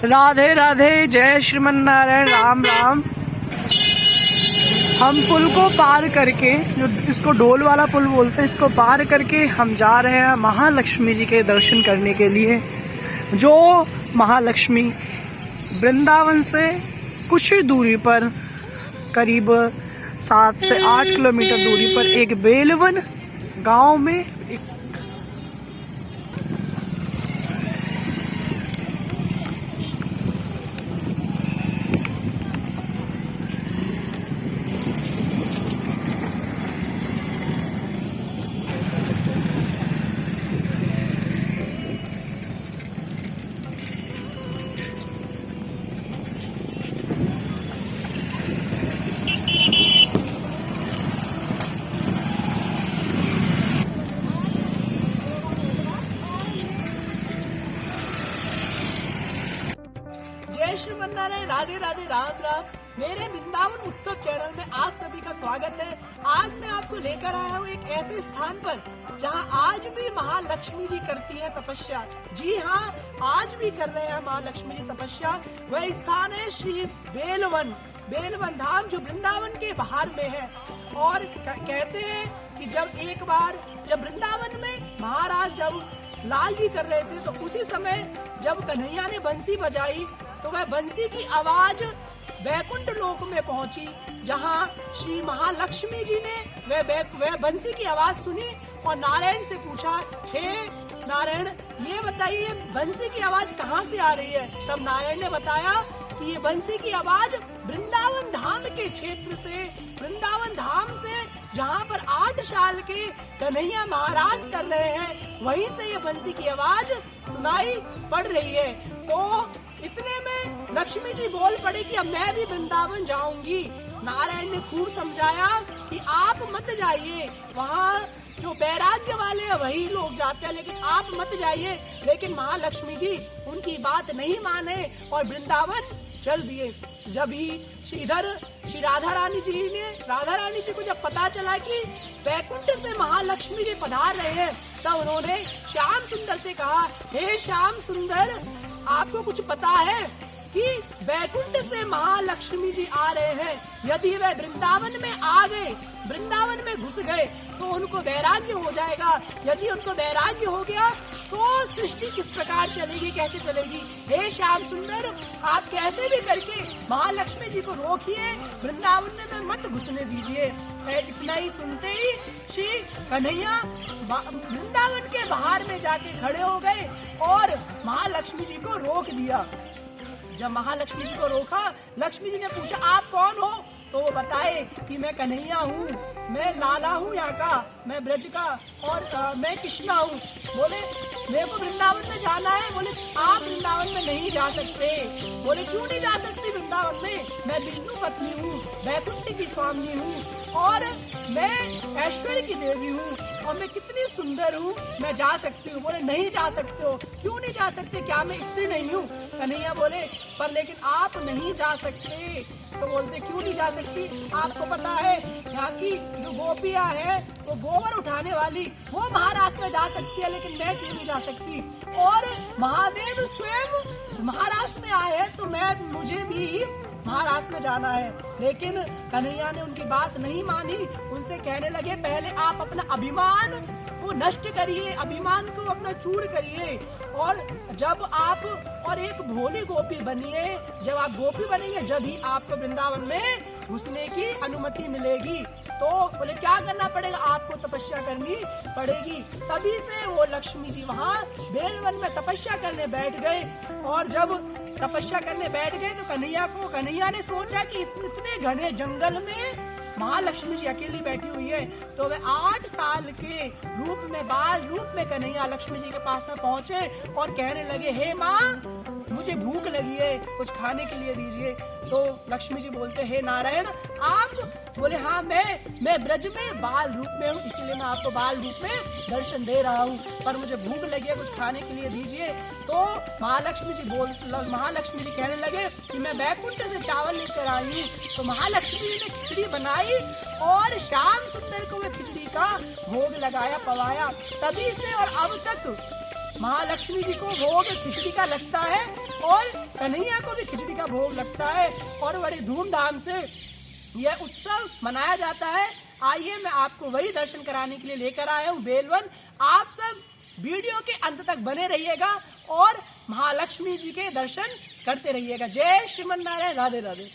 राधे राधे, जय श्रीमन नारायण, राम राम। हम पुल को पार करके, जो इसको डोल वाला पुल बोलते हैं, इसको पार करके हम जा रहे हैं महालक्ष्मी जी के दर्शन करने के लिए। जो महालक्ष्मी वृंदावन से कुछ ही दूरी पर, करीब 7 से 8 किलोमीटर दूरी पर एक बेलवन गांव में एक जय श्रीमन नारायण, राधे राधे, राम राम। मेरे वृंदावन उत्सव चैनल में आप सभी का स्वागत है। आज मैं आपको लेकर आया हूँ एक ऐसे स्थान पर जहाँ आज भी महालक्ष्मी जी करती है तपस्या। जी हाँ, आज भी कर रहे हैं महालक्ष्मी जी तपस्या। वह स्थान है श्री बेलवन धाम, जो वृंदावन के बाहर में है। और कहते हैं कि जब वृंदावन में महाराज जब लाल जी कर रहे थे, तो उसी समय जब कन्हैया ने बंसी बजाई, तो वह बंसी की आवाज वैकुंठ लोक में पहुंची, जहां श्री महालक्ष्मी जी ने वह बंसी की आवाज सुनी और नारायण से पूछा, हे नारायण, ये बताइए बंसी की आवाज कहाँ से आ रही है। तब नारायण ने बताया कि ये बंसी की आवाज वृंदावन धाम के क्षेत्र से, वृंदावन धाम से, जहाँ पर 8 साल के कन्हैया महाराज कर रहे हैं, वहीं से ये बंसी की आवाज सुनाई पड़ रही है। तो इतने में लक्ष्मी जी बोल पड़े कि अब मैं भी वृंदावन जाऊंगी। नारायण ने खूब समझाया कि आप मत जाइए, वहाँ जो वैराग्य वाले हैं वही लोग जाते हैं, लेकिन आप मत जाइए। लेकिन महालक्ष्मी जी उनकी बात नहीं माने और वृंदावन चल दिए। जब ही श्री राधा रानी जी को जब पता चला कि वैकुंठ से महालक्ष्मी जी पधार रहे हैं, तब उन्होंने श्याम सुंदर से कहा, हे श्याम सुंदर, आपको कुछ पता है कि वैकुंठ से महालक्ष्मी जी आ रहे हैं? यदि वे वृंदावन में आ गए, वृंदावन में घुस गए, तो उनको वैराग्य हो जाएगा। यदि उनको वैराग्य हो गया तो सृष्टि किस प्रकार चलेगी, कैसे चलेगी? हे श्याम सुंदर, आप कैसे भी करके महालक्ष्मी जी को रोकिए, वृंदावन में मत घुसने दीजिए। इतना ही सुनते ही श्री कन्हैया वृंदावन के बाहर में जाके खड़े हो गए और महालक्ष्मी जी को रोक दिया। जब महालक्ष्मी जी को रोका, लक्ष्मी जी ने पूछा, आप कौन हो? तो वो बताए कि मैं कन्हैया हूँ, मैं लाला हूँ यहाँ का, मैं ब्रज का, और मैं कृष्णा हूँ। बोले मेरे को वृंदावन में जाना है। बोले आप वृंदावन में नहीं जा सकते। बोले क्यों नहीं जा सकती वृंदावन में? मैं विष्णु पत्नी हूँ, वैकुंठ की स्वामी हूँ, और मैं ऐश्वर्य की देवी हूँ, और मैं कितनी सुंदर हूँ, मैं जा सकती हूँ। बोले नहीं जा सकते हो। क्यों नहीं जा सकते? क्या मैं स्त्री नहीं हूँ? कन्हैया बोले पर लेकिन आप नहीं जा सकते। तो बोलते क्यों नहीं जा सकती? आपको पता है यहाँ की जो गोपियाँ है, वो गोबर उठाने वाली, वो महाराष्ट्र में जा सकती है, लेकिन मैं क्यों नहीं जा सकती? और महादेव स्वयं महाराष्ट्र में आए हैं, तो मुझे भी महाराष्ट्र में जाना है। लेकिन कन्हैया ने उनकी बात नहीं मानी। उनसे कहने लगे, पहले आप अपना अभिमान को नष्ट करिए, अभिमान को अपना चूर करिए, और जब आप और एक भोली गोपी बनिए। जब आप गोपी बनेंगे, जब ही आपको वृंदावन में घुसने की अनुमति मिलेगी। तो बोले क्या करना पड़ेगा? आपको तपस्या करनी पड़ेगी। तभी से वो लक्ष्मी जी वहाँ बेलवन में तपस्या करने बैठ गए। और जब तपस्या करने बैठ गए, तो कन्हैया ने सोचा कि इतने घने जंगल में महालक्ष्मी जी अकेली बैठी हुई है, तो वे 8 साल के रूप में, बाल रूप में कन्हैया लक्ष्मी जी के पास में पहुंचे और कहने लगे, हे माँ, मुझे भूख लगी है, कुछ खाने के लिए दीजिए। तो लक्ष्मी जी बोलते, हे नारायण, आप? बोले हाँ, मैं ब्रज में बाल रूप में हूँ, इसीलिए मैं आपको बाल रूप में दर्शन दे रहा हूँ, पर मुझे भूख लगी है, कुछ खाने के लिए दीजिए। तो महालक्ष्मी जी कहने लगे कि मैं वैकुंठ से चावल लेकर आई हूँ। तो महालक्ष्मी जी ने खिचड़ी बनाई और श्याम सुंदर को वह खिचड़ी का भोग लगाया, पवाया। तभी से और अब तक महालक्ष्मी जी को भोग खिचड़ी का लगता है और कन्हैया को भी खिचड़ी का भोग लगता है और बड़े धूमधाम से यह उत्सव मनाया जाता है। आइए मैं आपको वही दर्शन कराने के लिए लेकर आया हूँ बेलवन। आप सब वीडियो के अंत तक बने रहिएगा और महालक्ष्मी जी के दर्शन करते रहिएगा। जय श्रीमन नारायण, राधे राधे।